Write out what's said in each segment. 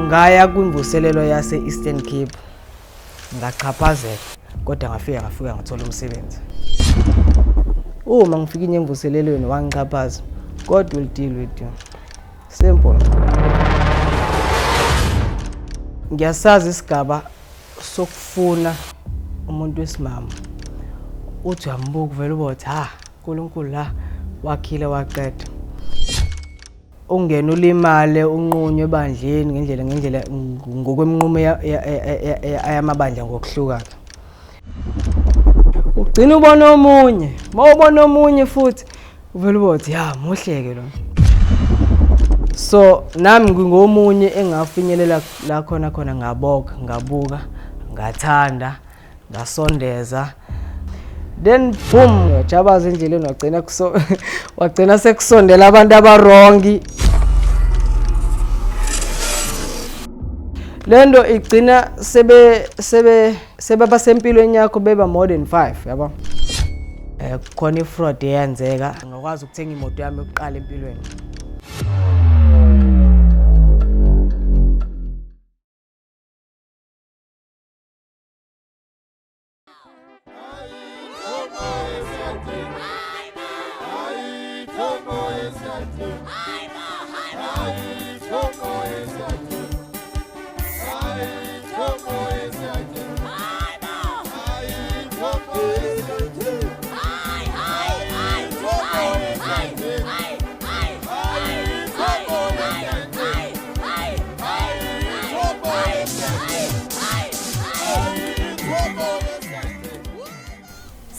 ngaya kwimvuselelo yase Eastern Cape ngachaphazela kodwa ngafika ngathola umsebenzi. Uma ngifika imvuselelweni wangichaphaza, God will deal with you. Simple. Ngiyasazi isigaba sokufuna umuntu wesimama. Uthi uyambuka vele ubothi uNkulunkulu la wakhile waqeda. Ungena ulimale unqunywe ebandleni ngendlela ngokwemnqumo yamabandla ngokuhluka. Ugcina ubona omunye, mawubona omunye futhi uvela ubothi muhleke lo. So nami ngingomunye engafinyelela la khona ngabuka, ngathanda, ngasondeza. Then boom, wajabaza endleleni wagcina sekusondela abantu abarongi. Lendo igcina sebeba sempilweni yakho beba more than 5, yabo. Khona ifraud eyenzeka, ngakwazi ukuthenga imoto yami yokuqala empilweni.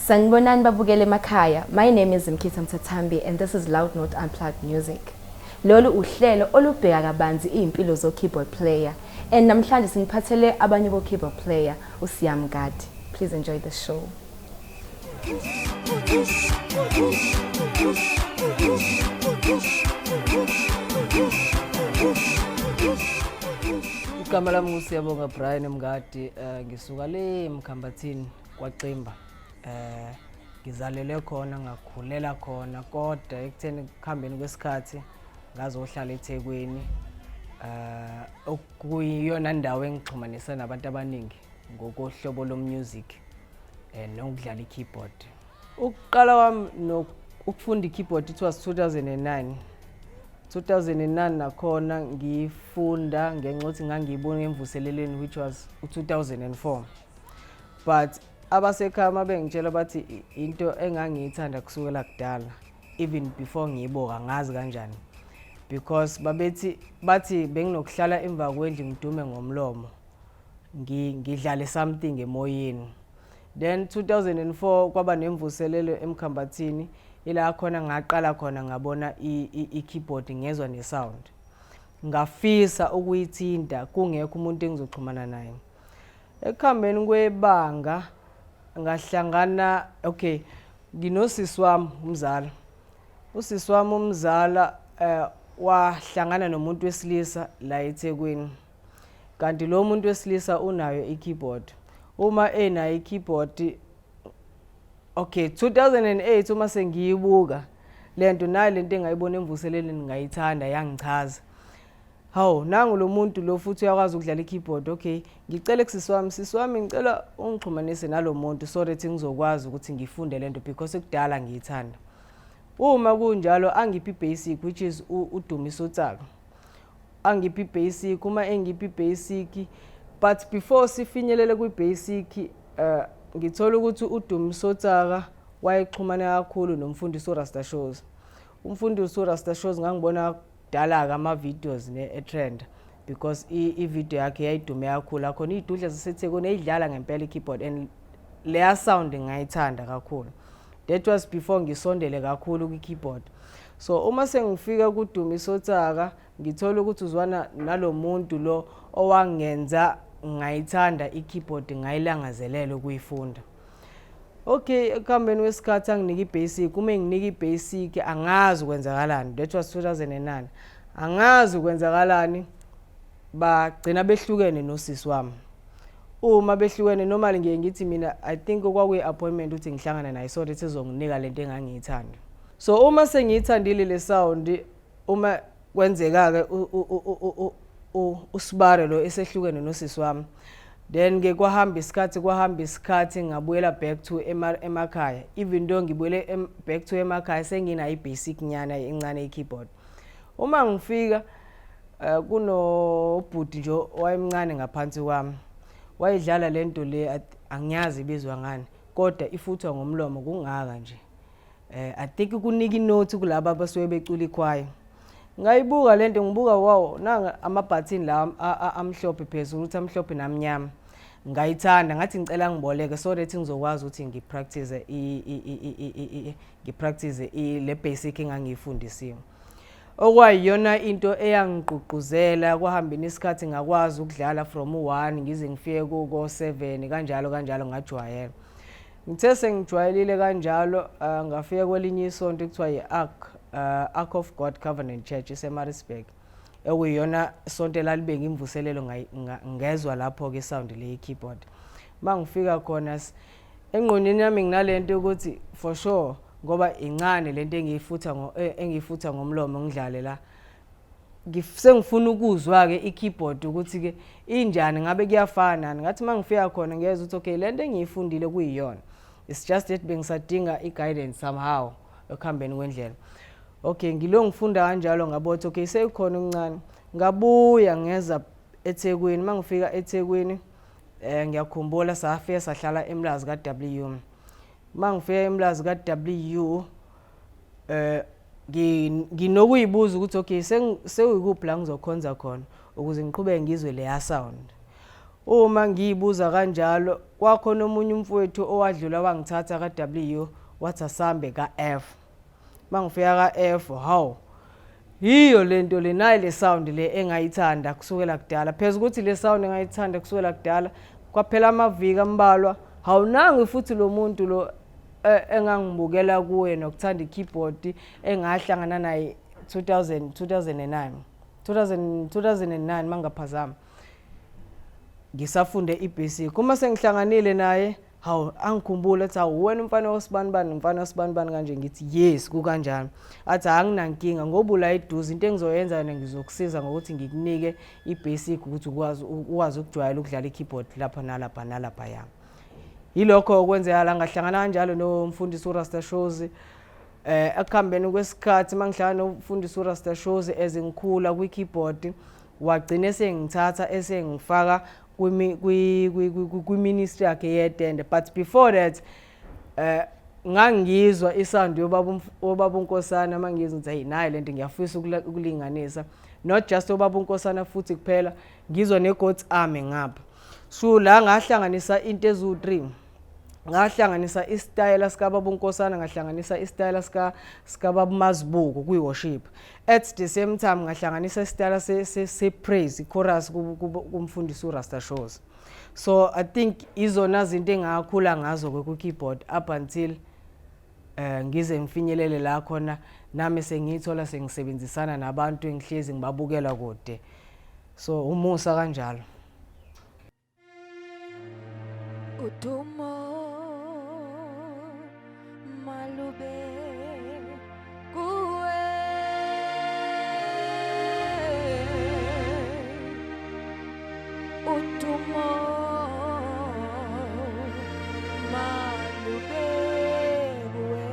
Sanibonani babukele emakhaya. My name is Mngadi and this is Loud Note Unplugged Music. Lolu uhlelo olubheka kabanzi impilo zo keyboard player and namhlanje siniphathele abanye bo keyboard player uSiyabonga. Please enjoy the show. Igama lami nguSiyabonga Brian Mngadi, ngisuka le eMkhambathini kwaXimba. Ngizalelwe khona ngakhulela khona kodwa ekutheni kuhambeni kwesikhathi ngazohlala eThekwini, okuyiyona ndawo engixhumanisa nabantu abaningi ngokohlobo lomusic nokudlala ikeyboard. Ukuqala kwami ukufunda ikeyboard it was 2009 nakhona ngifunda ngenxa ukuthi ngangiyibona ngemvuselelweni which was 2004, but abasekhaya mabengitshela bathi into engangiyithanda kusukela kudala even before ngiyiboka ngazi kanjani, because bathi benginokuhlala emva kwendlu ngidume ngomlomo ngidlale something emoyeni. Then 2004 kwaba nemvuselelo eMkhambathini, ila khona ngaqala khona ngabona i-keyboard ngezwe nesound, ngafisa ukuyithinta kungekho umuntu engizoxhumana naye. Ekuhambeni kwebanga ngahlangana nginosisi wami umzala. Usisi wami umzala wahlangana nomuntu wesilisa la eThekwini, kanti lo muntu wesilisa unayo i-keyboard. Uma enayo i-keyboard 2008 uma sengiyibuka lento nayo lento engayibona emvuseleleni ngayithanda yangichaza. Nangu lo muntu lo futhi uyakwazi ukudlala i-keyboard. Ngicela sisi wami ngicela ungixhumanise nalo muntu so that ngizokwazi ukuthi ngifunde lento because ekudala ngiyithanda. Uma kunjalo angiphi basic which is udumiso uTsaka. Angiphi basic, uma engiphi basic, but before sifinyelele kwi-basic ngithola ukuthi udumiso uTsaka wayexhumana kakhulu nomfundisi uRasta Shows. Umfundisi uRasta Shows ngangibona dala ama videos ne-trend because i-video yakhe yayidume kakhulu, akhona idudla zaseThekwini eyidlala ngempela i-keyboard and leya sound ngayithanda kakhulu. That was before ngisondele kakhulu kwi-keyboard. So uma sengifika kudumiso uTsaka ngithola ukuthi uzwana nalo muntu lo owangenza ngayithanda i-keyboard ngayilangazelele ukuyifunda. Ekuhambeni wesikhathi anginika i-basic, uma nginika i-basic angazi ukwenzakalani. That was 2009. Angazi ukwenzakalani bagcina behlukene nosisi wami. Uma behlukene normally ngithi mina I think kwakuyi appointment ukuthi ngihlangana naye so that ezonginika lento engangiyithanda. So uma sengiyithandile le sound, uma kwenzeka ke usibare lo esehlukene nosisi wami. Then ke kwahamba isikhathi ngabuyela back to emakhaya. Even though ngibuyele back to emakhaya sengina i-basic nyana encane i-keyboard. Uma ngifika kuno bhuti nje wayemncane ngaphansi kwami. Wayidlala lento le angiyazi ibizwa ngani kodwa ifuthwa ngomlomo kungaka nje. I think kunika inote kulabo abasuke becula ikhwaya. Ngayibuka lento ngibuka wow nanga ama-button la amhlophe phezulu ukuthi amhlophe namnyama. Ngayithanda ngathi ngicela ngiboleke so that ngizokwazi ukuthi ngipractice le basic engangiyifundisiwe. Okwayiyona into eyangigqugquzela kwahambeni isikhathi ngakwazi ukudlala from 1 ngize ngifike ku 7 kanjalo ngajwayela. Ngithe sengijwayelile kanjalo ngafika kwelinye isonto ekuthiwa yi-Ark of God Covenant Church eSemarisburg. Ekuyiyona sonto lalibe ngimvuselelo ngezwe lapho ke sound le keyboard. Mangifika khona engqondweni yami nginalento ukuthi for sure ngoba incane lento engiyifutha ngomlomo ngidlale la. Sengifuna ukuzwa ke i-keyboard ukuthi ke injani ngabe kuyafana. Ngathi mangifika khona ngiyeza ukuthi okay lento engiyifundile kuyiyona. It's just that bengisadinga i-guidance somehow ekuhambeni kwendlela. Okay ngilo ngifunda kanjalo ngabothi okay seyikhona uncane. Ngabuya ngeza eThekwini. Mangifika eThekwini ngiyakhumbula safika sahlala eMlazi kaW. Mangifika eMlazi kaW nginokuyibuza ukuthi okay sewuyikuphi la ngizokhonza khona ukuze ngiqhubeke ngizwe leya sound. Uma ngiyibuza kanjalo kwakhona omunye umfowethu owadlula wangithatha kaW wathi asambe kaF. Mangifika kaF haw yiyo lento le nayi le sound le engayithanda kusukela kudala. Phezulu ukuthi le sound engayithanda kusukela kudala kwaphela amaviki ambalwa hawunanga futhi lo muntu lo engangibukela kuwe nokuthanda i-keyboard engahlangana naye 2009 mangaphazama ngisafunde i-basic. Uma sengihlanganile naye hawu angikhumbula ukuthi wena umfana wosibanibani kanje ngithi yes kukanjani. Athi anginankinga ngoba ula eduze into engizoyenza ngizokusiza ngokuthi ngikunike i-basic ukuthi ukwazi ukujwayela ukudlala i-keyboard lapha nalapha ya. Yilokho okwenzeka la ngahlangana kanjalo nomfundisi uRasta Shows ekuhambeni kwesikhathi mangihlangana nomfundisi uRasta Shows ezingikhula kwi-keyboard wagcina sengithatha esengifaka kwi-ministry yakhe yetende. But before that ngangizwa isound yobaba uNkosana mangizwa ukuthi nayi lento ngiyafisa ukulinganisa not just obaba uNkosana futhi kuphela ngizwa neGod's Army ngapha. So la ngahlanganisa into ezu3 ngahlanganisa istyle sika baba uNkosana ngahlanganisa istyle sika baba Mazibuko kwi-worship. At the same time ngahlanganisa istyle se praise chorus kumfundisi uRasta Shows. So I think izona izinto engakhula ngazo ku-keyboard up until ngize ngifinyelele la khona nami sengithola sengisebenzisana nabantu engihlezi ngibabukela kude. So umusa kanjalo. Udumo malube kuwe udumo malube kuwe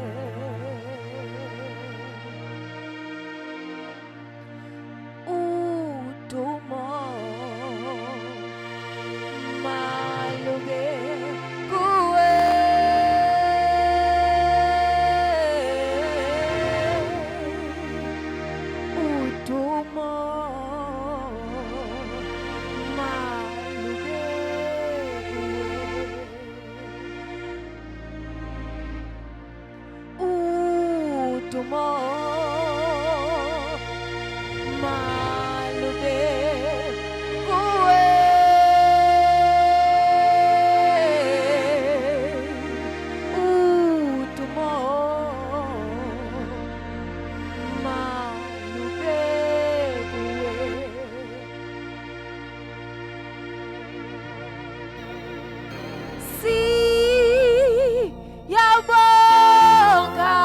udumo malube Siyabonga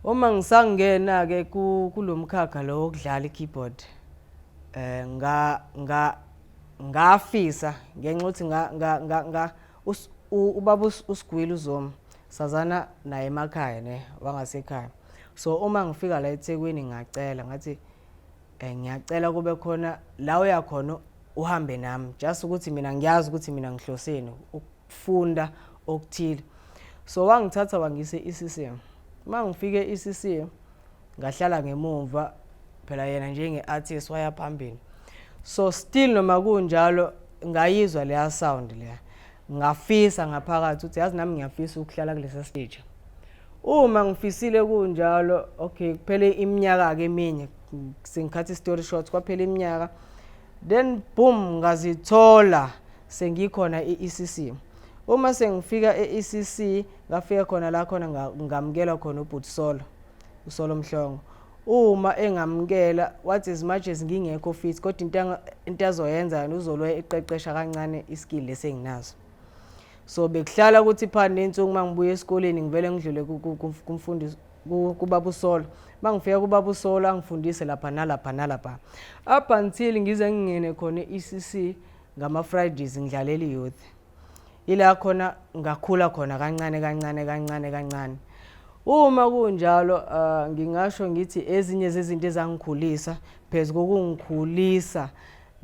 Uma ngisangena ke kulomkhakha lo wokudlala ikeyboard ngafisa ngenxa ukuthi ubaba uSigwili uZomo sazana naye emakhaya ne wangasekhaya. So uma ngifika la eThekwini ngacela ngathi ngiyacela kube khona la uya khona uhambe nami just ukuthi mina ngiyazi ukuthi mina ngihloseni ukufunda okuthile. So wangithatha wangise eCCM. Mangifike eCCM ngahlala ngemuva phela yena njenge-artist waya phambili. So still noma kunjalo ngayizwa leya sound leya. Ngafisa ngaphakathi ukuthi yazi nami ngiyafisa ukuhlala kulesa stage. Uma ngifisile kunjalo okay kuphele iminyaka ke eminye sengikhathi story short kwaphela iminyaka then boom ngazithola sengikhona eECC. Uma sengifika eECC ngafika khona la khona ngamukela khona uButsolo uSolo Mhlongo. Uma engamukela what as much as ngingekho fit kodwa into azoyenza uzolwe eqeqesha kancane iskill lesenginazo. So bekuhlala ukuthi phande insuku mangibuye esikoleni ngivele ngidlule kumfundisi kubaba uSolo. Mangifika kubaba uSolo angifundise lapha nalapha. Up until ngize ngingene khona eECC ngama Fridays ngidlalela youth. Ila khona ngakhula khona kancane. Uma kunjalo ngingasho ngithi ezinye zezinto ezangikhulisa phezulu kokungikhulisa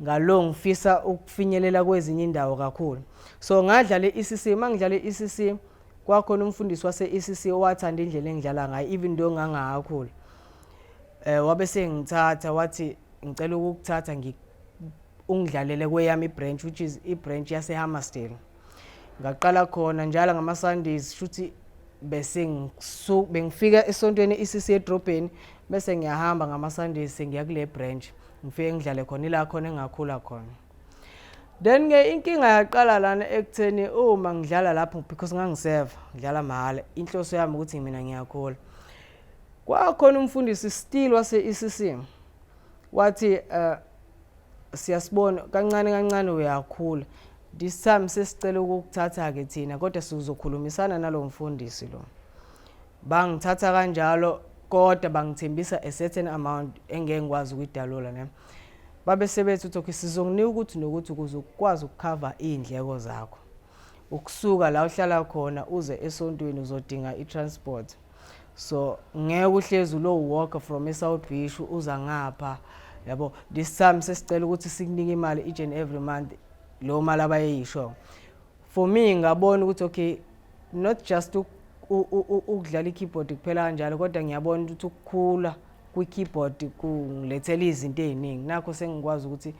ngalo ngifisa ukufinyelela kwezinye indawo kakhulu. So ngadlala eECC mangidlala eECC kwakhona umfundisi wase ECC owathanda indlela engidlala ngayo even though ngangakakhulu. Wabe sengithatha wathi ngicela ukukuthatha ungidlalele kweyami branch which is ibranch yase Hammersdale. Ngaqala khona njalo ngama Sundays futhi bese bengifika esontweni ECC edrobheni bese ngiyahamba ngama Sundays sengiya kule branch ngifike ngidlale khona ila khona engakhula khona. Then ke inkinga yaqala lana ekutheni uma ngidlala lapho because ngangiserve ngidlala mahala inhloso yami ukuthi mina ngiyakhula. Kwakhona umfundisi still wase ECC wathi siyasibona kancane uyakhula. This time sesicela ukukuthatha ke thina kodwa sizokhulumisana nalo mfundisi lo. Bangithatha kanjalo kodwa bangithembisa a certain amount engeke ngikwazi ukuyidalula ne. Babe sebethu ukuthi sizokunika ukuthi nokuthi ukuzokwazi ukucover indleko zakho. Ukusuka la uhlala khona uze esontweni uzodinga iTransport. So ngeke uhlezi lo walk from eSouth Beach uza ngapha yabo. This time sesicela ukuthi sikunike imali each and every month lo mali abayisho. For me ngabona ukuthi okay not just ukudlala ikeyboard kuphela kanjalo kodwa ngiyabona ukuthi ukukhula kwi-keyboard kungilethela izinto eziningi. Nakho sengikwazi ukuthi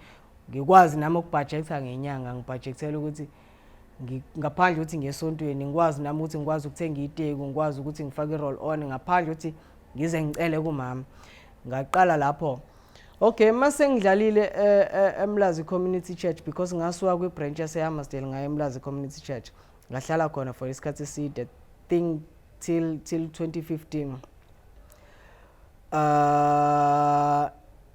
ngikwazi nami ukubudgeta ngenyanga ngibudgetela ukuthi ngaphandle ukuthi ngesontweni ngikwazi nami ukuthi ngikwazi ukuthenga iteki ngikwazi ukuthi ngifake roll on ngaphandle ukuthi ngize ngicele kumama. Ngaqala lapho. Okay mase ngidlalile eMlazi Community Church because ngasuka kwi-branch yase Hammersdale ngaye eMlazi Community Church. Ngahlala khona for isikhathi eside thing till 2015.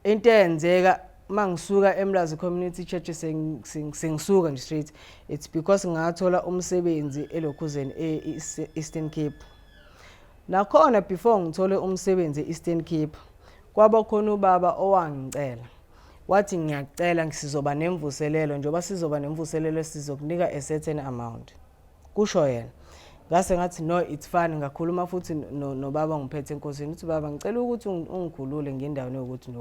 Into enzeka mangisuka eMlazi Community Church sengisuka nje straight it's because ngathola umsebenzi eLokhuzeni eEastern Cape. Nakhona before ngithole umsebenzi eEastern Cape kwaba khona ubaba owangicela wathi ngiyacela ngisizoba nemvuselelo njoba sizoba nemvuselelo sizokunika a certain amount. Kusho yena. Ngase ngathi no it's fine ngakhuluma futhi nobaba ngiphethe enkosini uthi baba ngicela ukuthi ungikhulule ngendawo nokuthi.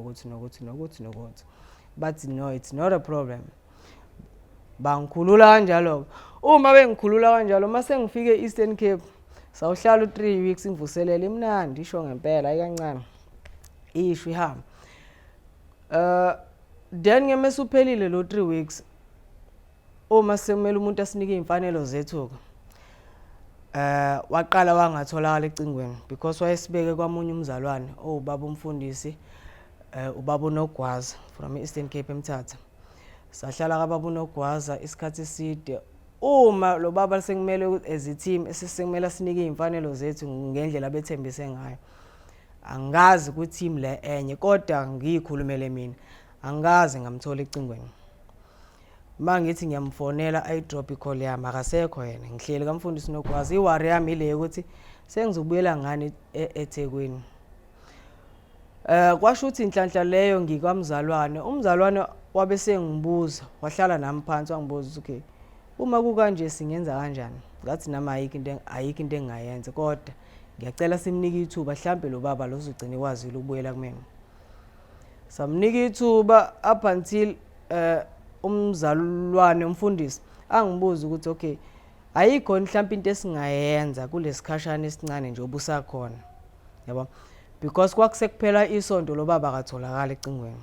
But no it's not a problem. Bangikhulula kanjalo. Uma bengikhulula kanjalo mase ngifike eEastern Cape sawuhlala 3 weeks imvuselelo imnandi isho ngempela ayikancane. Ishwi hamba. Then ngemese uphelile lo 3 weeks uma sekumele umuntu asinike imfanelo zethu waqala wangatholakala ecingweni because wayesibeke kwamunye umzalwane ubaba umfundisi ubaba uNogwaza from Eastern Cape eMthatha. Sahlala kababa uNogwaza isikhathi eside. Uma lo baba sekumele as a team esisemela sinike imfanelo zethu ngendlela bethembise ngayo. Angazi ukuthi team le enye kodwa ngiyikhulumele mina angazi ngamthola ecingweni. Mangithi ngiyamfonela ayidrop icall yami akasekho yena ngihleli kamfundisi Nogwaza iwari yami ile ukuthi sengizobuyela ngani eThekwini. Kwasho ukuthi inhlanhla leyo ngikamzalwane, umzalwane wabe sengibuza, wahlala nami phansi wangibuza okay, uma kukanje singenza kanjani? Ngathi nami ayikho into engayenza kodwa ngiyacela simnike ithuba mhlambe lo baba lo uzogcina kwazile ukubuyela kumina. Samnika ithuba up until umzalwane umfundisi angibuza ukuthi okay, ayikho mhlawumbe into esingayenza kulesikhashana esincane nje obusakhona. Yabo? Because kwakusekuphela isonto lo baba akatholakala ecingweni.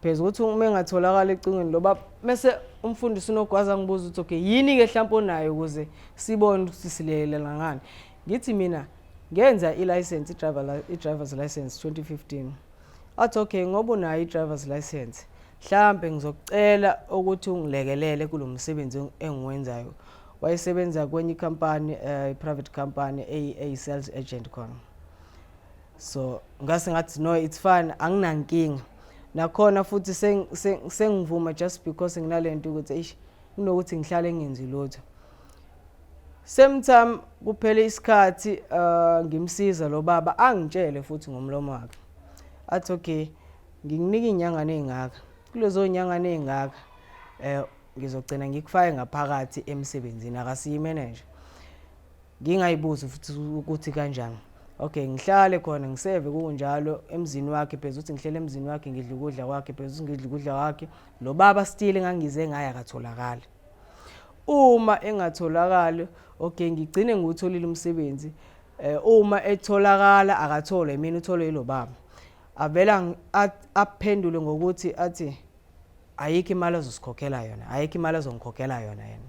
Pheze ukuthi uma engatholakala ecingweni lo baba mase umfundisi unogwaza ngibuza ukuthi okay, yini ke mhlawumbe onayo ukuze sibone ukuthi silelela ngani. Ngithi mina ngenza i-license i-driver's license 2015. Athi okay, ngoba unayo i-driver's license mhlambe ngizokucela ukuthi ungilekelele kulomsebenzi engiwenzayo. Wayesebenza kwenye company private company a sales agent khona. So ngase ngathi no, it's fine, anginankinga. Nakhona futhi sengivuma just because nginalento ukuthi eish kunokuthi ngihlale ngenzi lutho. Same time kuphele isikhathi ngimsiza lo baba angitshele futhi ngomlomo wakhe. Athi okay, ngikunika inyanga nezingaka. Kulezo nyanga nezingaka ngizogcina ngikufake ngaphakathi emsebenzini akasiyi manager. Ngingayibuzi futhi ukuthi kanjani. Okay, ngihlale khona ngiseve kunjalo emzini wakhe pheze ukuthi ngihlele emzini wakhe ngidla ukudla kwakhe pheze ukuthi ngidla ukudla kwakhe. Lo baba still engangize ngaye akatholakala. Uma engatholakala okay, ngigcine ngutholile umsebenzi. Uma etholakala akathole mina uthole yilo baba. Avela aphendule ngokuthi athi ayikho imali azosikhokhela yona, ayikho imali azongikhokhela yona yena.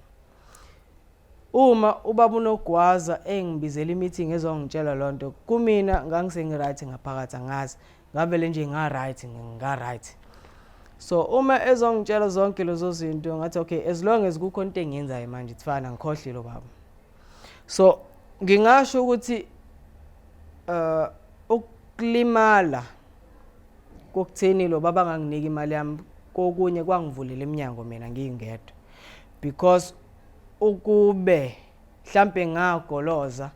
Uma ubaba unogwaza engibizela imeeting ezongitshela lonto kumina ngangisengiright ngaphakathi angazi ngavele nje nga-right. So uma ezongitshela zonke lezo zinto ngathi okay, as long as kukho into engiyenzayo manje itsfana ngikhohle lo baba. So ngingasho ukuthi ukulimala kokutheni lo baba nganginika imali yami kokunye kwangivulela eminyango mina ngingedwa. Because ukube mhlambe ngagoloza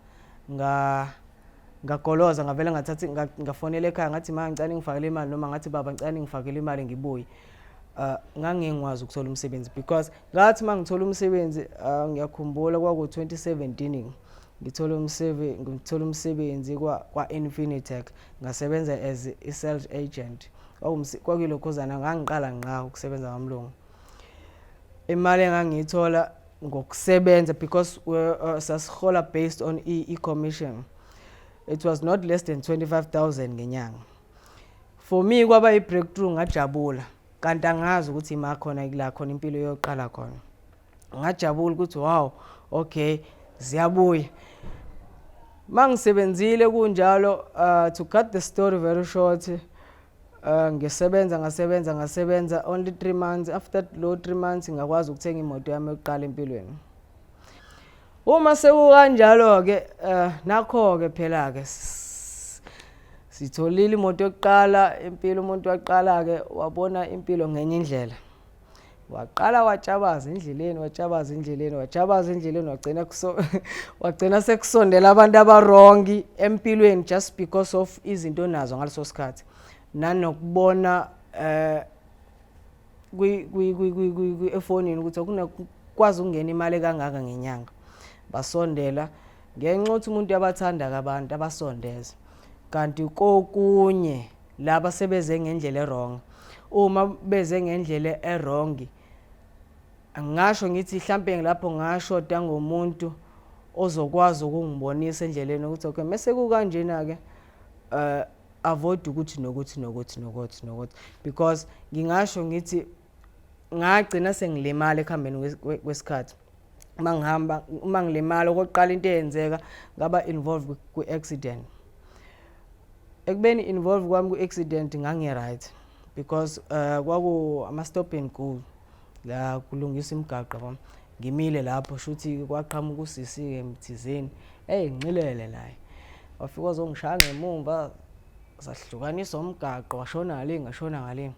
ngagoloza ngavela ngathathi ngafonela ekhaya ngathi manje ngicela ngifakele imali noma ngathi baba ngicela ngifakele imali ngibuye. Ngangengwazi ukuthola umsebenzi because ngathi mangithola umsebenzi ngiyakhumbula kwaku 2017 ngithola umsebenzi kwa Infinitech ngasebenza as a sales agent. Kwakulokhozana ngangiqala ngqa ukusebenza ngamlungu. Imali engangiyithola ngokusebenza because sasihola based on e-commission. It was not less than 25,000 ngenyanga. For me kwaba i-breakthrough ngajabula. Kanti angazi ukuthi ima khona la khona impilo yoqala khona. Ngajabula ukuthi wow, okay, ziyabuya. Mangisebenzile kunjalo to cut the story very short. Ngasebenza only 3 months. After lo 3 months ngakwazi ukuthenga imoto yami yokuqala empilweni. Uma sekukanjalo ke nakho ke phela ke sitholile imoto yokuqala empilo. Umuntu waqala ke wabona impilo ngenye indlela. Waqala watshabaza endleleni wagcina sekusondela abantu abarongi empilweni just because of izinto nazo ngaleso sikhathi. Nanokubona efonini ukuthi kunekwazi ukungena imali kangaka ngenyanga. Basondela ngenxa ukuthi umuntu yabathanda abantu abasondeza. Kanti kokunye laba sebeze ngendlela errong. Uma beze ngendlela errong angasho ngithi mhlambe ngilapho ngashoda ngomuntu ozokwazi ukungibonisa endleleni ukuthi okay, mase kukanjena ke avoid ukuthi nokuthi because ngingasho ngithi ngagcina sengilimala ekhambeni kwesikhathi. Uma ngilimala okokuqala into eyenzeka ngaba involved kwi-accident. Ekubeni involved kwami kwi-accident ngangi-right because kwaku ama stop and go la kulungisa imigaqo yabo. Ngimile lapho shuthi kwaqhamuka usisi ke mthizeni ngicilele naye wafika uzongishaya ngemumva sahlukanisa umgaqo washona ngale ngashona ngale.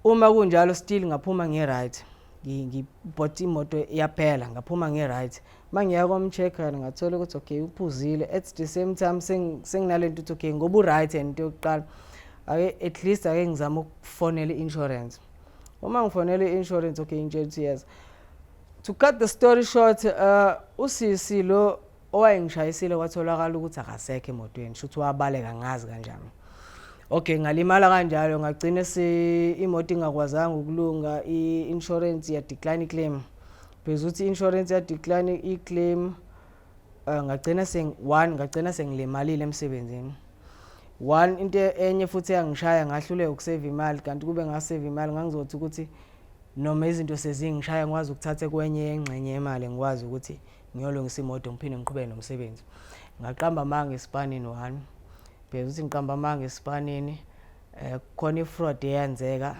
Uma kunjalo still ngaphuma nge-right ngibhota imoto yaphela ngaphuma nge-right mangiya komchecker ngathola ukuthi okay uphuzile at the same time senginalento ukuthi okay ngoba u-right and into yokuqala ake at least ake ngizama ukufonela i-insurance uma ngifonela i-insurance okay ngitshela yes to cut the story short usisi lo owayengishayisile kwatholakala ukuthi akasekho emotweni shuthi wabaleka ngazi kanjani okay ngalimala kanjalo ngagcina imoto ingakwazanga ukulunga i-insurance ya decline i-claim phezulu ukuthi i-insurance ya decline i-claim ngagcina sengilimalile emsebenzini into enye futhi yangishaya ngahluleka ukusave imali kanti kube ngasave imali ngangizothi ukuthi noma izinto sezingishaya ngikwazi ukuthatha kwenye engxenye yemali ngikwazi ukuthi ngiyolungisa imoto ngiphinde ngiqhubeke nomsebenzi ngaqamba manga esipanini 1 phela uthi ngiqamba amanga esipanini khona ifraud eyenzeka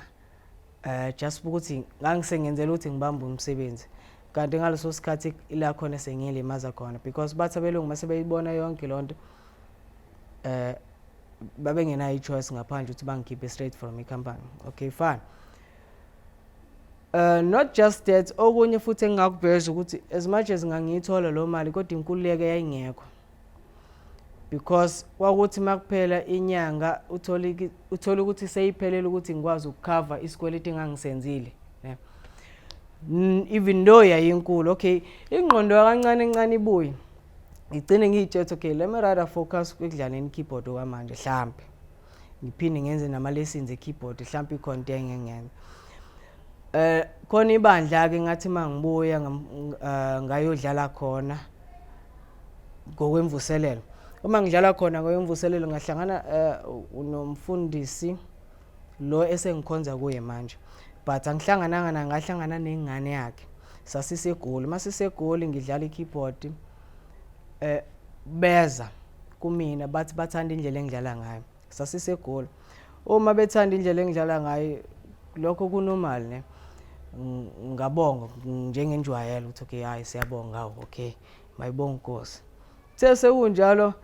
just ukuthi ngangisengenzela ukuthi ngibambe umsebenzi kanti ngaleso sikhathi ila khona sengilimaza khona because bathi abelungu mase beyibona yonke lonto babe ngenayo ichoice ngaphandle ukuthi bangikhiphe straight from icompany okay fine not just that okunye futhi engakubheza ukuthi as much as ngangiyithola lo mali kodwa inkululeko yayingekho because kwakuthi makuphela inyanga uthola ukuthi seyiphelele ukuthi ngikwazi ukucover isikweleti engangisenzile even though yayinkulu okay ingqondo kancane ibuye ngigcine ngiyitshethe okay let me rather focus kwekudlaleni keyboard okwamanje mhlambe ngiphinde ngenze nama lessons e-keyboard mhlambe icontent engengenza khona ibandla ke ngathi mangibuya ngayodlala khona ngokwemvuselelo uma ngidlala khona ngokwemvuselelo ngahlangana nomfundisi lo esengikhonza kuye manje but angihlangananga ngahlangana nengane yakhe sasisegoli masisegoli ngidlala i-keyboard beza kumina bathi bathanda indlela engidlala ngayo sasisegoli uma bethanda indlela engidlala ngayo lokho kunormal ne ngabonga njengenjwayelo ukuthi okay hayi siyabonga okay mayibonga Nkosi sekunjalo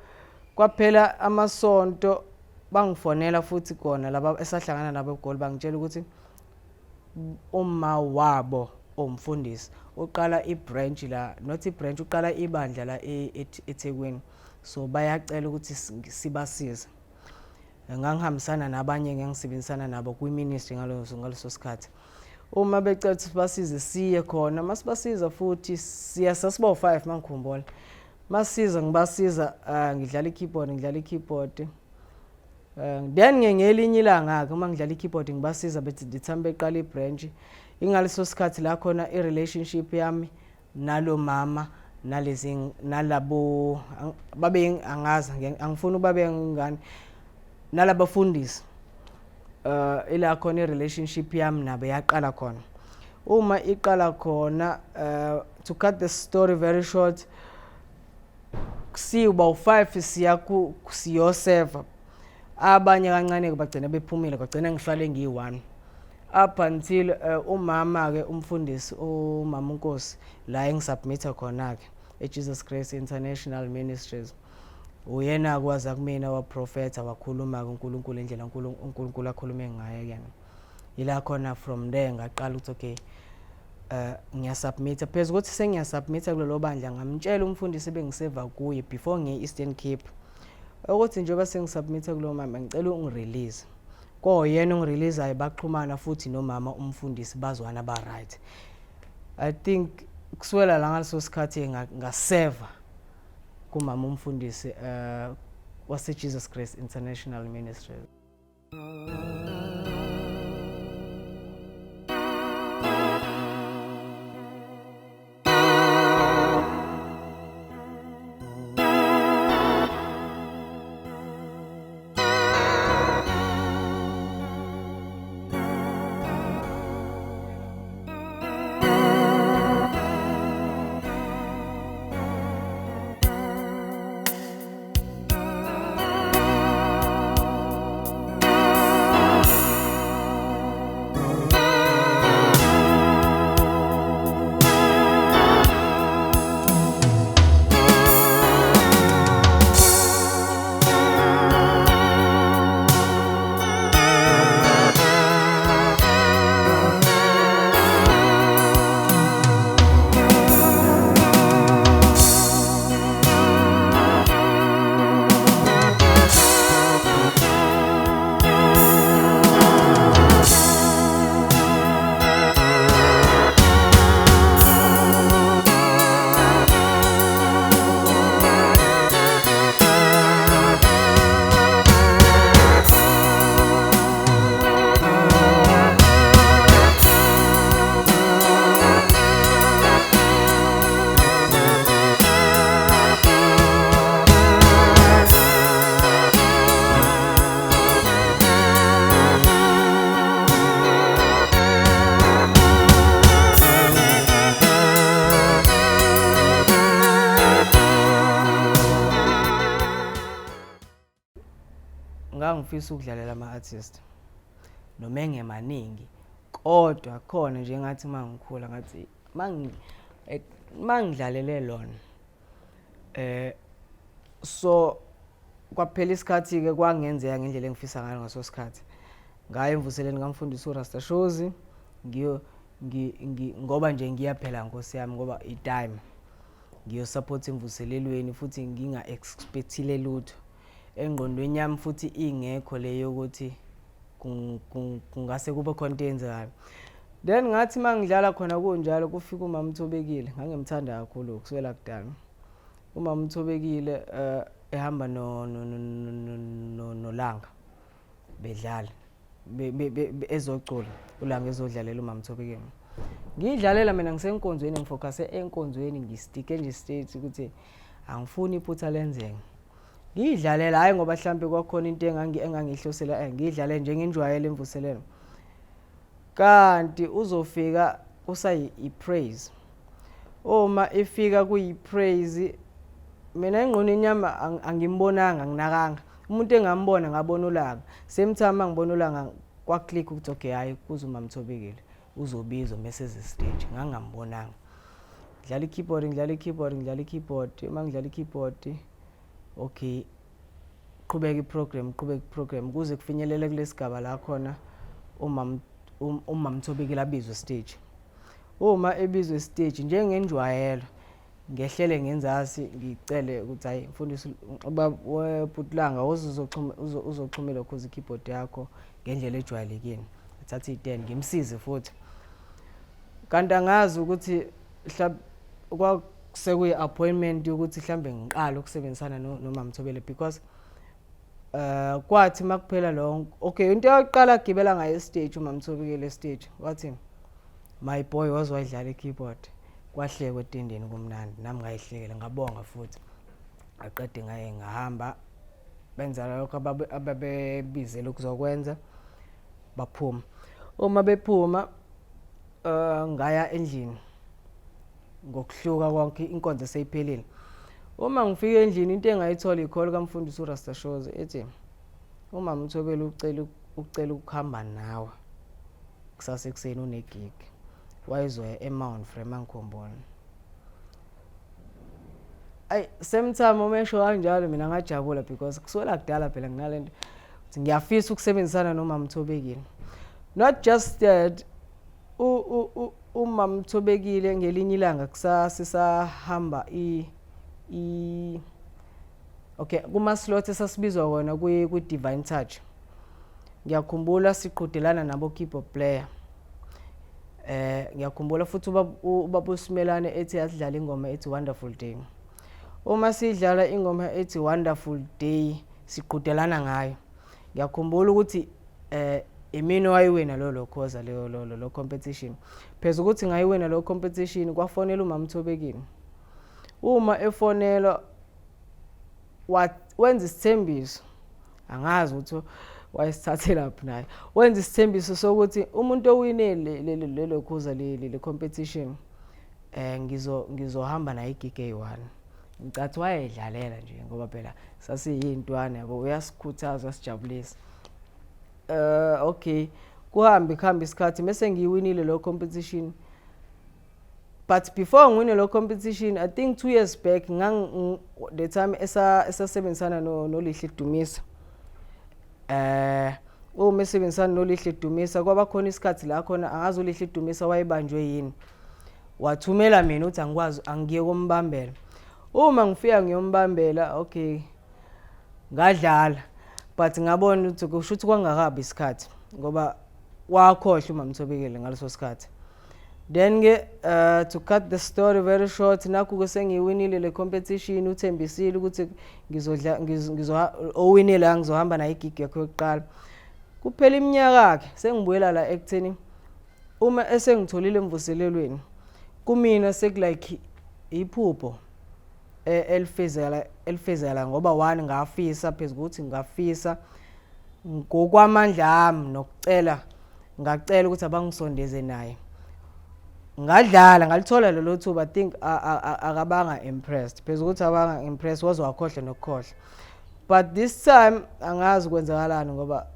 kwaphela amasonto bangifonela futhi kona laba esahlangana nabo egoli bangitshela ukuthi uma wabo umfundisi uqala ibranch la not ibranch uqala ibandla la eThekwini so bayacela ukuthi sibasize ngangihambisana nabanye ngangisebenzisana nabo kwi-ministry ngaleso sikhathi uma becela ukuthi sibasize siye khona masibasiza futhi siya sasiba 5 mangikhumbula masiza ngibasiza ngidlala i-keyboard then ngelinye ilanga ke uma ngidlala i-keyboard ngibasiza bethi dithambe eqala ibranch ingaleso sikhathi la khona i-relationship yami nalo mama nalabo babe angazi angifuni babe ngani nalabafundisi ila khona i-relationship yami nabo yaqala khona uma iqala khona to cut the story very short siba u5 siyoseva abanye kancane bagcina bephumile bagcina ngihlale ngiyi1 up until umama ke umfundisi umama uNkosi la engisubmita khona ke eJesus Grace International Ministries uyena akwazi kumina waprofeta wakhuluma kuNkulunkulu indlela uNkulunkulu akhulume ngayo yena ila khona from there ngaqala ukuthi okay ngiyasubmita phezulu ukuthi sengiyasubmita kulelo bandla ngamtshela umfundisi bengiseva kuye before ngiye-Eastern Cape ukuthi njengoba sengisubmita kulo mama ngicela ungirelease koyena ungireleaseayo baxhumana futhi nomama umfundisi bazwana ba right I think kuswela la ngaleso sikhathi ngaseva kumama umfundisi wase Jesus Grace International Ministry. ngangifisa ukudlalela ama-artist noma engemaningi kodwa khona nje ngathi mangikhula ngathi mangidlalele lona so kwaphela isikhathi ke kwangenzeka ngendlela engifisa ngayo ngaso sikhathi ngaye emvuseleni ngamfundisa uRasta Shozi ngoba nje ngiyaphela Nkosi yami ngoba i-time ngiyo support emvuselelweni futhi nginga expectile lutho engqondweni yami futhi ingekho leyo ukuthi kungase kube khona into eyenzekayo. Then ngathi mangidlala khona kunjalo kufika uMama Mthobekile ngangemthanda kakhulu kuswela kudala. uMama Mthobekile ehamba noLanga bedlala ezocula uLanga ezodlalela uMama Mthobekile. Ngidlalela mina ngisenkonzweni ngifocuse enkonzweni ngistike nje state ukuthi angifuni iphutha lenzeke. Ngidlalela hayi ngoba mhlambe kwakhona into engangihlosela ngidlale nje nginjwayele emvuselelo. Kanti uzofika kusayi ipraise. Uma efika kuyipraise mina engqonweni yami angimbonanga nginakanga. Umuntu engambona ngabona uLanga. Same time ngibona uLanga kwa click ukuthi okay hayi kuze uMama Mthobekile uzobizwa message stage ngangambonanga. Ngidlala i-keyboard mangidlala i-keyboard okay qhubeka i-program kuze kufinyelele kulesigaba la khona uMama Mthobekile abizwe stage. Uma ebizwe stage njengenjwayelo ngehlele ngenzasi ngicele ukuthi hayi mfundisi wePutlanga uzoxhumela ukhoze i-keyboard yakho ngendlela ejwayelekile athathe i-10 ngimsize futhi. Kanti angazi ukuthi kwasekuyi appointment ukuthi mhlambe ngiqala ukusebenzisana noMama Mthobekile because kwathi makuphela lo okay into yokuqala agibela ngayo stage uMama Mthobekile stage wathi my boy wazwayidlala i-keyboard kwahlekwe etendeni kumnandi nami ngayihlekela ngabonga futhi aqede ngaye ngahamba benza lokho ababebizela ukuzokwenza baphuma. Uma bephuma ngaya endlini ngokuhluka konke inkonzo seyiphelile. Uma ngifika endlini into engayithola ikholo kamfundisi uRasta Shozi ethi uMama Mthobekile ucela ukuhamba nawe kusasa ekseni unegig wayizoya eMount Fremangkhumbula. Ay same time umesho kanjalo mina ngajabula because kuswela kudala phela nginalento ukuthi ngiyafisa ukusebenzisana noMama Mthobekile. Not just that uMama Mthobekile ngelinye ilanga kusasihamba okay kuma slot esasibizwa wona ku Divine Touch. Ngiyakhumbula siqhudelana nabo keyboard player. Ngiyakhumbula futhi ubaba uSimelane ethi asidlala ingoma ethi Wonderful Day. Uma sidlala ingoma ethi Wonderful Day siqhudelana ngayo. Ngiyakhumbula ukuthi imini wayiwina lo khoza lo competition. Phezulu ukuthi ngayiwina lo competition kwafonela uMama Mthobekile. Uma efonela wenza isithembiso angazi ukuthi wayesithathela lapha naye. Wenza isithembiso sokuthi umuntu owinele lelo khoza le competition ngizohamba naye igig eyi1. Ngicathi wayedlalela nje ngoba phela sasiyintwana yabo uyasikhuthaza asijabulisa. Okay kuhamba isikhathi mase ngiwinile lo competition. But before ngiwine lo competition I think 2 years back the time esasebenzisana noLihle Dumisa. Umesebenzisana noLihle Dumisa kwaba khona isikhathi la khona angazi uLihle Dumisa wayebanjwe yini. Wathumela mina uthi angikwazi angiye kombambela. Uma ngifika ngiyombambela okay ngadlala but ngabona ukuthi kusho ukuthi kwangakabi isikhathi ngoba wakhohlwa uMama Mthobekile ngaleso sikhathi. Then to cut the story very short naku kusengiwinile le competition uthembisile ukuthi owinile ngizohamba naye igig yakhe yokuqala. Kuphela iminyaka yakhe sengibuyela la ekutheni uma esengitholile emvuselelweni kumina sekulike iphupho elifezela ngoba one ngafisa phezulu ukuthi ngafisa ngokwamandla ami nokucela ngacela ukuthi abangisondeze naye. Ngadlala ngalithola lelo thuba I think akabanga impressed phezulu ukuthi abanga impressed wazwakhohle nokukhohle. but this time angazi kwenzakalani ngoba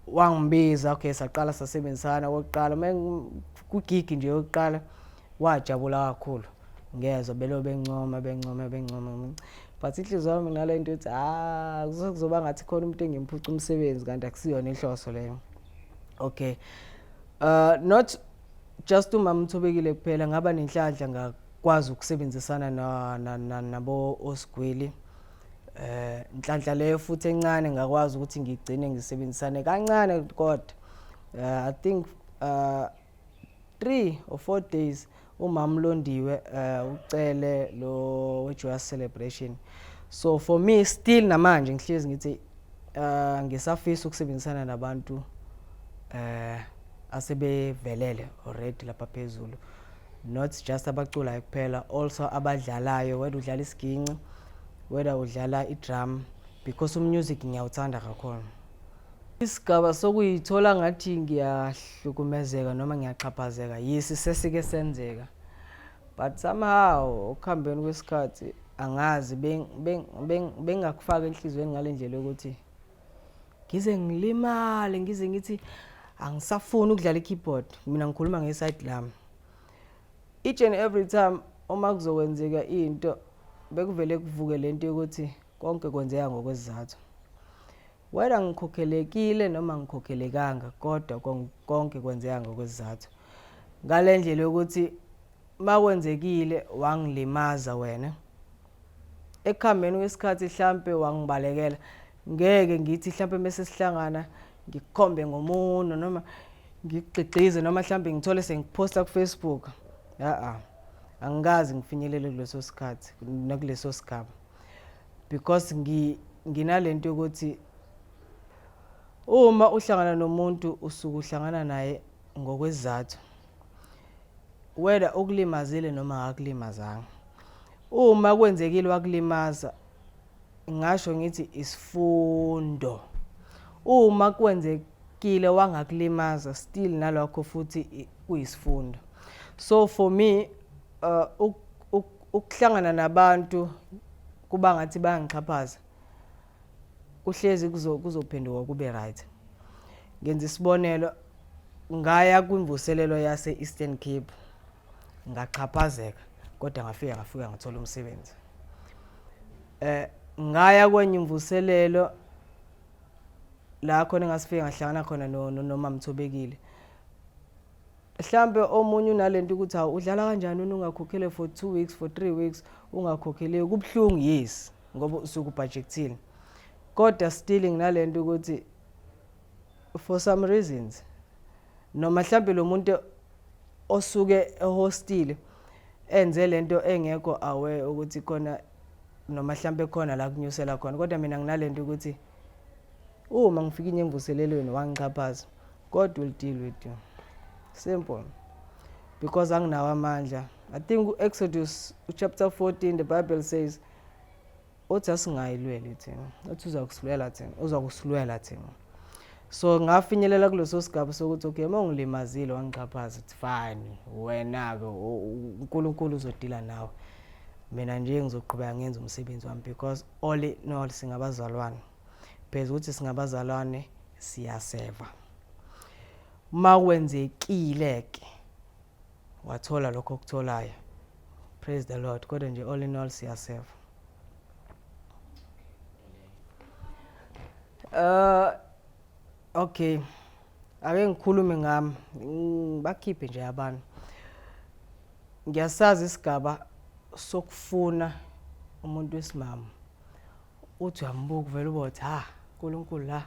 wangibiza. Okay, saqala sasebenzisana okokuqala ku-gig nje yokuqala wajabula kakhulu ngezwe belo bencoma but inhliziyo yami nale nto ethi kuzoba ngathi khona umuntu engimphuca umsebenzi kanti akusiyona inhloso leyo. Okay, not just umama uThobekile kuphela, ngaba nenhlanhla ngakwazi ukusebenzisana nabo Osigwili. Inhlanhla leyo futhi encane ngakwazi ukuthi ngigcine ngisebenzisane kancane kodwa I think 3 or 4 days umama Londiwe ucele lo we-Joyous Celebration. So for me still namanje ngihlezi ngithi ngisafisa ukusebenzisana nabantu asebevelele already lapha phezulu, not just abaculayo kuphela, also abadlalayo, whether udlala isiginci, whether udlala i-drum, because music ngiyawuthanda kakhulu. Isigaba sokuyithola ngathi ngiyahlukumezeka noma ngiyaxhaphazeka yisi sesike senzeka, but somehow ukuhambeni kwesikhathi angazi bengakufaka enhlizweni ngale ndlela ukuthi ngize ngilimale, ngize ngithi angisafuni ukudlala i-keyboard. Mina ngikhuluma nge-side lami. Each and every time uma kuzokwenzeka into bekuvele kuvuke lento yokuthi konke kwenzeka ngokwesizathu, whether ngikhokhelekile noma ngikhokhelekanga, kodwa konke kwenzeka ngokwesizathu. Ngale ndlela yokuthi makwenzekile wangilimaza wena, ekuhambeni kwesikhathi mhlambe wangibalekela, ngeke ngithi mhlambe mase sihlangana ngikhombe ngomuno noma ngigqigize noma mhlambe ngithole sengiphosta ku Facebook. Angikazi ngifinyelele kuleso sikhathi nakuleso sigaba, because nginalento ukuthi uma uhlangana nomuntu usuku uhlangana naye ngokwesizathu, whether ukulimazile noma akakulimazanga. Uma kwenzekile wakulimaza, ngisho ngithi isifundo. Uma kwenzekile wangakulimaza, still nalokho futhi kuyisifundo. So for me ukuhlangana nabantu kuba ngathi bayangixhaphaza, kuhlezi kuzophenduka kube right. Ngenza isibonelo, ngaya kwimvuselelo yase Eastern Cape, ngaxhaphazeka kodwa ngafika ngathola umsebenzi. Ngaya kwenye imvuselelo la khona ngasifika ngahlangana khona nomama uThobekile. Mhlambe omunye unalento ukuthi udlala kanjani ungakhokhele for 2 weeks, for 3 weeks ungakhokhele, kubhlungu yes ngoba usuku budgetile. Kodwa still nginalento ukuthi for some reasons noma mhlambe lo muntu osuke ehostile enze lento engekho aware ukuthi khona noma mhlambe khona la kunyusela khona, kodwa mina nginalento ukuthi uma ngifika inyemvuselelweni wangichaphaza, God will deal with you. Simple. Because anginawo amandla. I think Exodus chapter 14 the Bible says uthi asingayilweli thina, uthi uzakusilela thina, uzakusilela thina. So ngafinyelela kuleso sigaba sokuthi okay mangilimazile wangichaphaza, it's fine, wena ke uNkulunkulu uzodila nawe. Mina nje ngizoqhubeka ngenza umsebenzi wami, because all in all singabazalwane. Pheze ukuthi singabazalwane siyaseva. Makwenzekile ke wathola lokho okutholayo, praise the Lord. Kodwa nje all in all siyaseva. Okay, ake ngikhulume ngami, bakhiphe nje abantu. Ngiyasazi isigaba sokufuna umuntu wesimama, uthi uyambuka vele ubothi uNkulunkulu la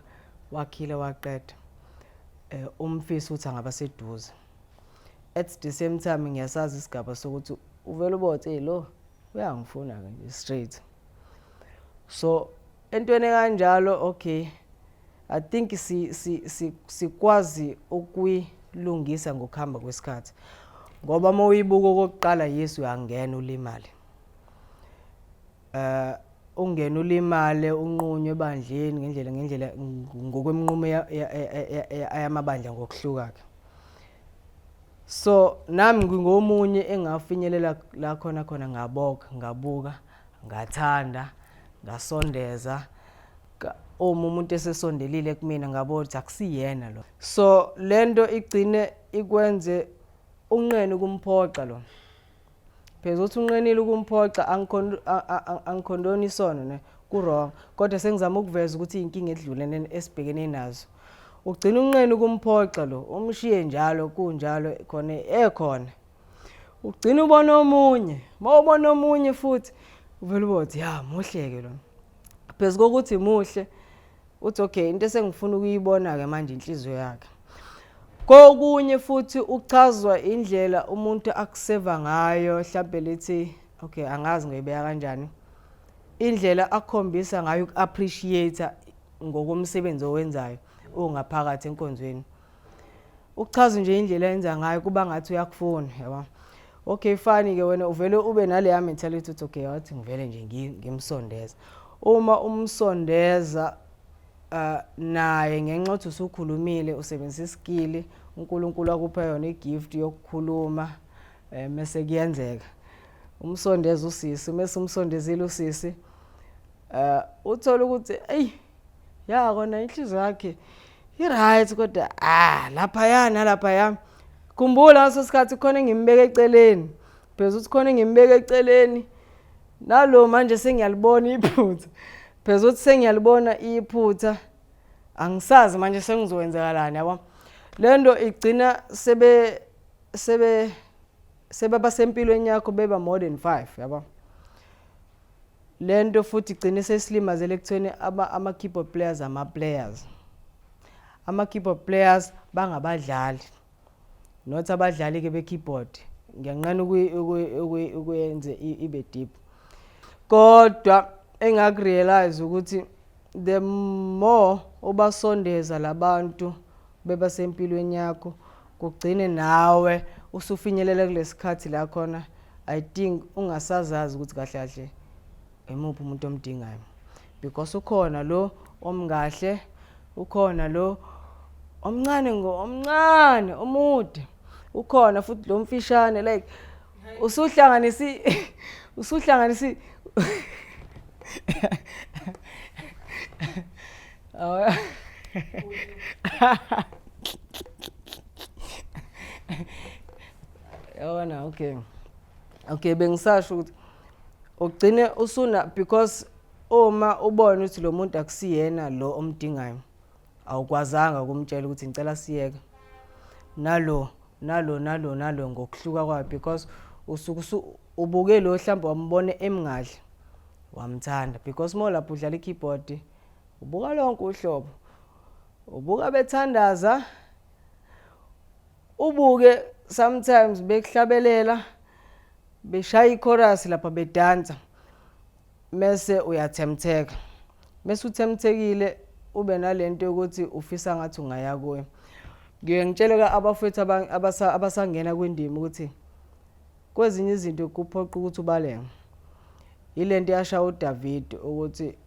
wakhile waqeda, umfisi uthi angaba seduze. At the same time ngiyasazi isigaba sokuthi uvele ubothi lo uyangifuna nje straight. So entweni kanjalo okay, I think sikwazi ukuyilungisa ngokuhamba kwesikhathi, ngoba uma uyibuka okokuqala Yesu uyangena ulimali. Ungena ulimale unqunywe ebandleni ngendlela ngokwemnqumo yamabandla ngokuhluka ke. So nami ngingomunye engafinyelela la khona ngabuka, ngathanda, ngasondeza uma umuntu esesondelile kumina ngabo ukuthi akusiyena lo. So lento igcine ikwenze unqene kumphoqa lo. Phela uthi unqenile ukumphoqa angikhondoni isono ne ku wrong kodwa sengizama ukuveza ukuthi inkinga edlulene esibhekene nazo. Ugcina unqene kumphoqa lo umshiye njalo kunjalo khona ekhona. Ugcina ubona omunye, mawubona omunye futhi uvela ubothi ya muhleke lo. Phela kokuthi muhle uthi okay into esengifuna ukuyibona ke manje inhliziyo yakhe. Kokunye futhi uchazwa indlela umuntu akuseva ngayo mhlawumbe lethi okay angazi ngiyibeka kanjani. Indlela akhombisa ngayo ukuappreciate ngokomsebenzi owenzayo ongaphakathi enkonzweni. Uchaza nje indlela yenza ngayo kuba ngathi uyakufuna yabo. Okay fine ke wena uvele ube naleya mentality uthi okay wathi ngivele nje ngimsondeza. Uma umsondeza naye ngenxa ukuthi usukhulumile usebenzisa iskill uNkulunkulu akupha yona igift yokukhuluma mase kuyenzeka umsondeza usisi mase umsondezile usisi uthola ukuthi ey ya kona inhliziyo yakhe i-right kodwa lapha ya khumbula ngaso sikhathi khona ngimbeka eceleni phela uthi khona ngimbeka eceleni nalo manje sengiyalibona iphutha phela uthi sengiyalibona iphutha angisazi manje sengizowenzakalani yabo. Lento igcina sebe basempilweni yakho beba more than 5 yabo. Lento futhi igcina sesilimazele ekutheni ama keyboard players ama keyboard players bangabadlali not abadlali ke be keyboard. Ngiyanqena ukuyenze ibe deep kodwa engakurealize ukuthi the more ubasondeza labantu beba sempilweni yakho kugcine nawe usufinyelela kulesikhathi la khona I think ungasazazi ukuthi kahle kahle emuphi umuntu omdingayo because ukhona lo omgahle ukhona lo omncane omude ukhona futhi lo mfishane like usuhlanganisi yabona okay bengisasho ukuthi ugcine usuna because uma ubona ukuthi lo muntu akusiyena lo omdingayo awukwazanga ukumtshela ukuthi ngicela siyeke nalo ngokuhluka kwayo because usuku ubuke lo mhlamba wambone emngadli wamthanda because lapho udlala ikeyboard ubuka lonke uhlobo ubuka bethandaza ubuke sometimes bekuhlabelela beshaya ichorus lapha bedansa mase uyathemtheka mase uthemthekile ube nalento ukuthi ufisa ngathi ungaya kuye. Ngiyengitshela abafethu abasangena kwindima ukuthi kwezinye izinto kuphoqa ukuthi ubalenge. Ilento yasha uDavid ukuthi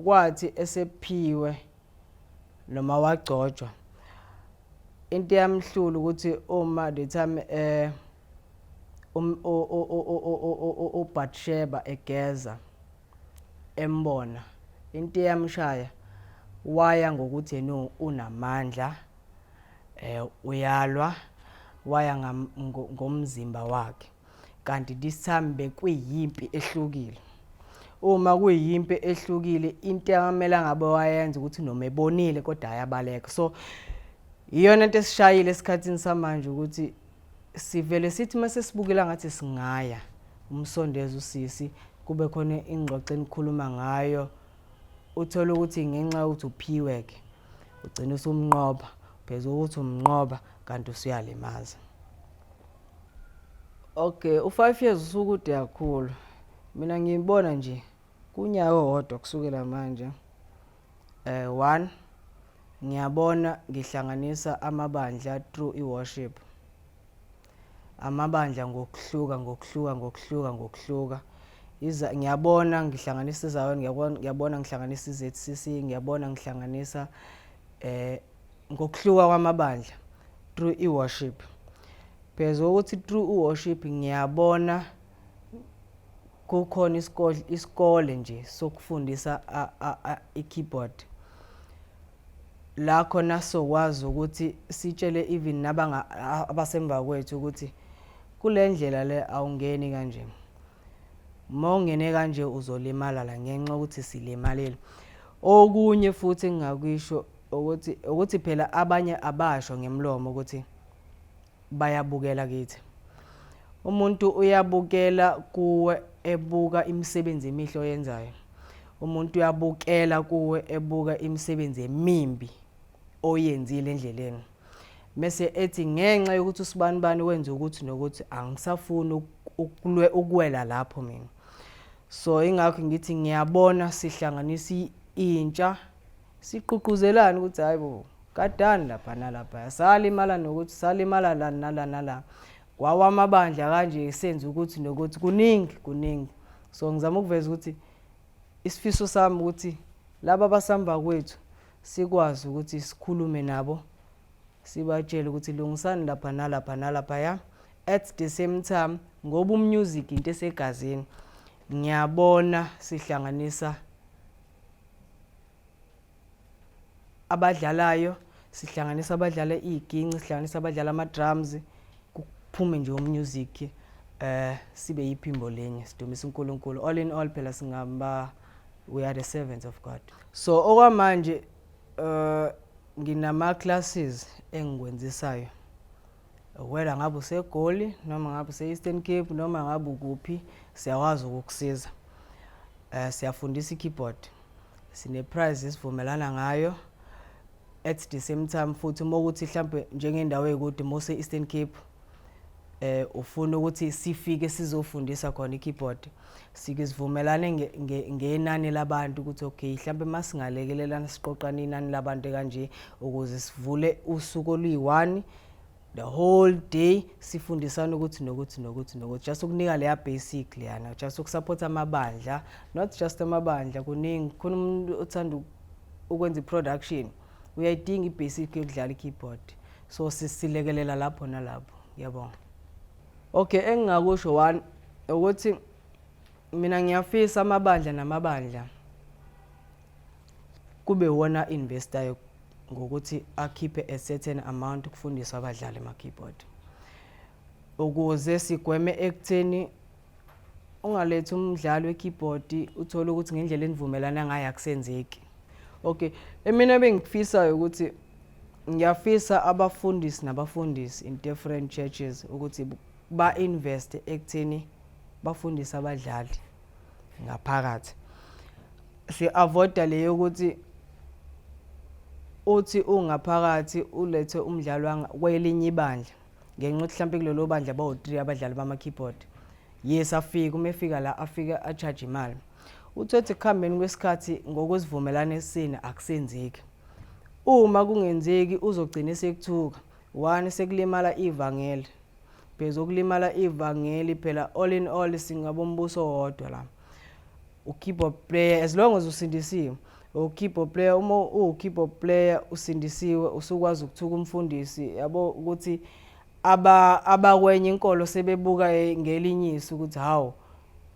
kwathi esephiwe noma wagcotshwa into yamhlula ukuthi uma the time uBathsheba egeza embona into yamshaya waya ngokuthi no unamandla uyalwa waya ngomzimba wakhe kanti this time bekuyimpi ehlukile. Uma kuyimpi ehlukile into yamela ngabe wayenza ukuthi noma ebonile kodwa ayabaleka. So iyona into esishayile esikhathini samanje ukuthi sivele sithi mase sibukela ngathi singaya umsondeza usisi kube khona ingxoxo enikhuluma ngayo uthola ukuthi ngenxa ukuthi uphiwe ke ugcina usumnqoba phezulu ukuthi umnqoba kanti usuyalimaza. Okay u5 years usukude kakhulu mina ngiyibona nje kunyaka owodwa kusukela manje 1 ngiyabona ngihlanganisa amabandla through iworship amabandla ngokuhluka ngiyabona ngihlanganisa izayo ngiyabona ngihlanganisa iZCC ngiyabona ngihlanganisa ngokuhluka kwamabandla through iworship phezulu ukuthi through worship ngiyabona kukhona isikole nje sokufundisa i-keyboard la khona sokwazi ukuthi sitshele even abasemva kwethu ukuthi kule ndlela le awungeni kanje, mawungene kanje uzolimala la ngenxa ukuthi silimalele. Okunye futhi engakwisho ukuthi phela abanye abasho ngemlomo ukuthi bayabukela kithi. Umuntu uyabukela kuwe ebuka imisebenzi emihle oyenzayo. Umuntu uyabukela kuwe ebuka imisebenzi emimbi oyenzile endleleni. Mase ethi ngenxa yokuthi usibanibani wenza ukuthi nokuthi angisafuni ukuwela lapho mina. So ingakho ngithi ngiyabona sihlanganisa intsha siqhuquzelana ukuthi hayibo kadani lapha nalapha salimala nokuthi salimala la nala kwawamabandla kanje senze ukuthi nokuthi kuningi. So ngizama ukuveza ukuthi isifiso sami ukuthi laba abasamba kwethu sikwazi ukuthi sikhulume nabo sibatshele ukuthi lungisani lapha nalapha ya. At the same time ngoba music into esegazini ngiyabona sihlanganisa abadlalayo, sihlanganisa abadlala iginci, sihlanganisa abadlala ama-drums, kuphume nje umusic sibe yiphimbo lenye sidumisa uNkulunkulu. All in all phela singamba we are the servants of God. So okwamanje nginama classes engikwenzisayo, whether ngabe useGoli noma ngabe use-Eastern Cape noma ngabe ukuphi siyakwazi ukukusiza. Siyafundisa i-keyboard, sine prize sivumelana ngayo. At the same time futhi mokuthi mhlambe njengendawo ekude mose Eastern Cape ufuna ukuthi sifike sizofundisa khona i-keyboard, sike sivumelane ngenani labantu ukuthi okay mhlambe masingalekelelana siqoqana inani labantu kanje ukuze sivule usuku oluyi1 the whole day sifundisana ukuthi nokuthi just ukunika leya basic leyana, just ukusupport amabandla, not just amabandla kuningi khona umuntu othanda ukwenza i-production uyayidinga i-basic yokudlala i-keyboard. So sisilekelela lapho nalapho. Ngiyabonga. Okay, engingakusho one ukuthi mina ngiyafisa amabandla namabandla kube wona investor ngokuthi akhiphe a certain amount ukufundisa abadlali ama-keyboard ukuze sigweme ekutheni ungalethi umdlalo we-keyboard uthole ukuthi ngendlela enivumelana ngayo akusenzeki. Okay, mina bengifisa ukuthi ngiyafisa abafundisi in different churches ukuthi ba-invest ekutheni bafundisa abadlali ngaphakathi. Si-avoida leyo ukuthi uthi ungaphakathi ulethe umdlalo kwelinye ibandla ngenxa ukuthi mhlambe kulelo bandla bawu3 abadlali bama-keyboard. Yes afika umefika la afika a-charge imali. Uthi kuhambeni kwesikhathi ngokuzivumelana esina akusenzeki. Uma kungenzeki uzogcina esekuthuka. One sekulimala ivangeli. Bezokulimala ivangeli phela all in all singabombuso wodwa la. U-keyboard player as long as usindisiwe. U-keyboard player uma u-keyboard player usindisiwe usukwazi ukuthuka umfundisi yabo ukuthi abakwenye inkolo sebebuka ngelinyiso ukuthi hawo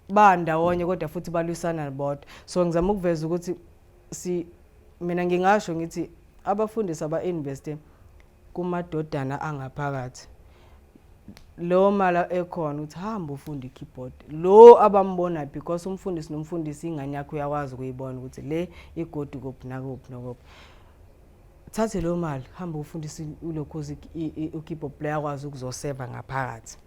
bandawonye kodwa futhi balwisana bodwa. So ngizama ukuveza ukuthi mina ngingasho ngithi abafundisi aba-invest kumadodana angaphakathi. Lo mala ekhona uthi hamba ufunda i-keyboard lo abambona because umfundisi nomfundisi ingane yakho uyakwazi ukuyibona ukuthi le igodi kuphi nakuphi nakuphi. Thathe lo mali hamba ufundisa ulokhozi u-keyboard player akwazi ukuzoseva ngaphakathi.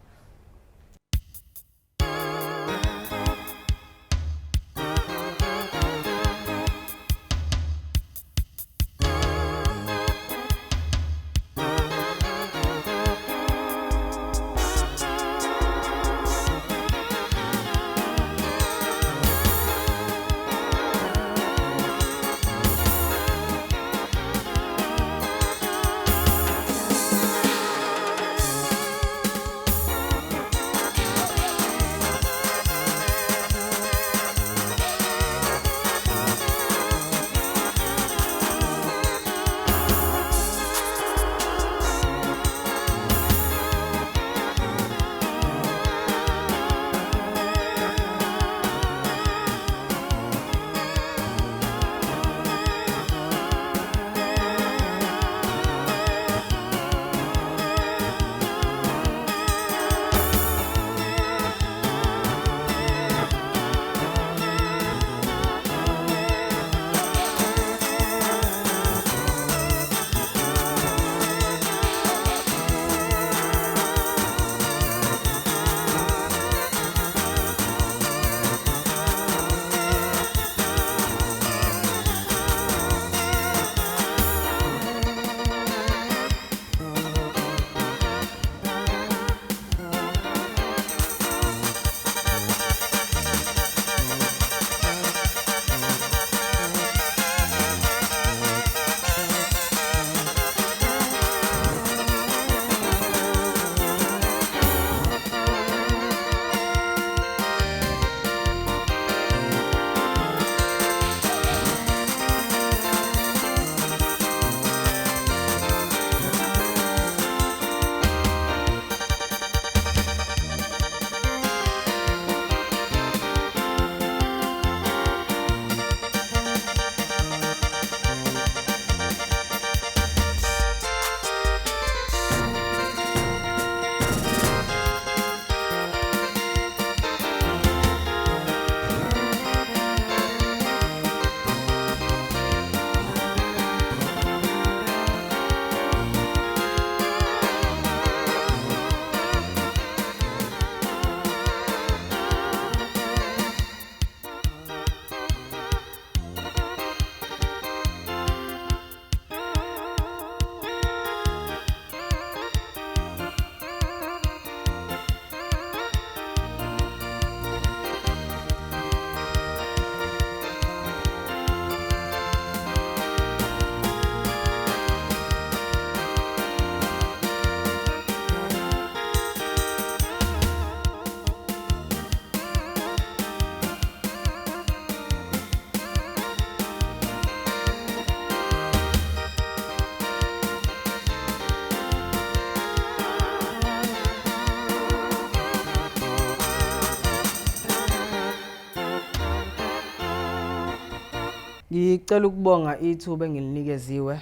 Ngicela ukubonga ithuba engilinikezwe.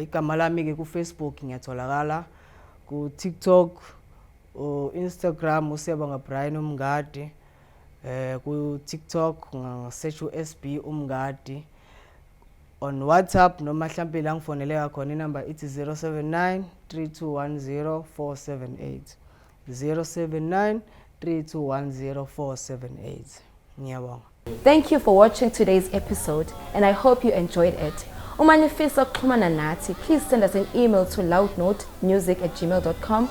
Igama lami ke ku Facebook ngiyatholakala, ku TikTok, Instagram Siyabonga Brian Mngadi. Ku TikTok search SB Mngadi. On WhatsApp noma mhlambe la ngifoneleka khona inamba ithi 079 3210 478. 079 3210 478. Ngiyabonga. Thank you for watching today's episode and I hope you enjoyed it. Uma nifisa ukuxhumana nathi, please send us an email to loudnotemusic@gmail.com.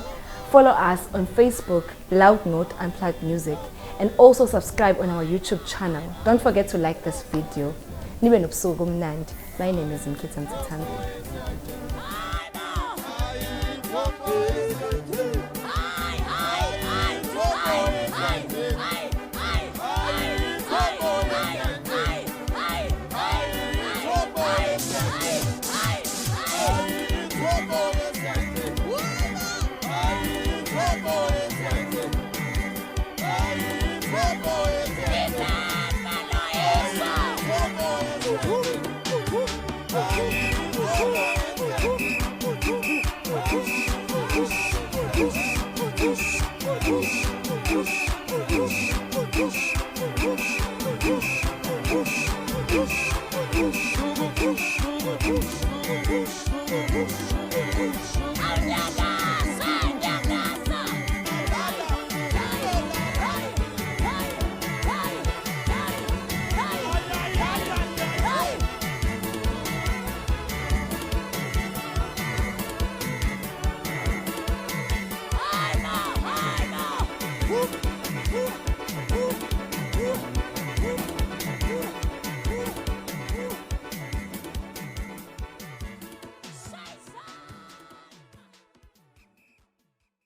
Follow us on Facebook, Loudnote Unplugged Music, and also subscribe on our YouTube channel. Don't forget to like this video. Nibe nobusuku omnandi. My name is Mngadi.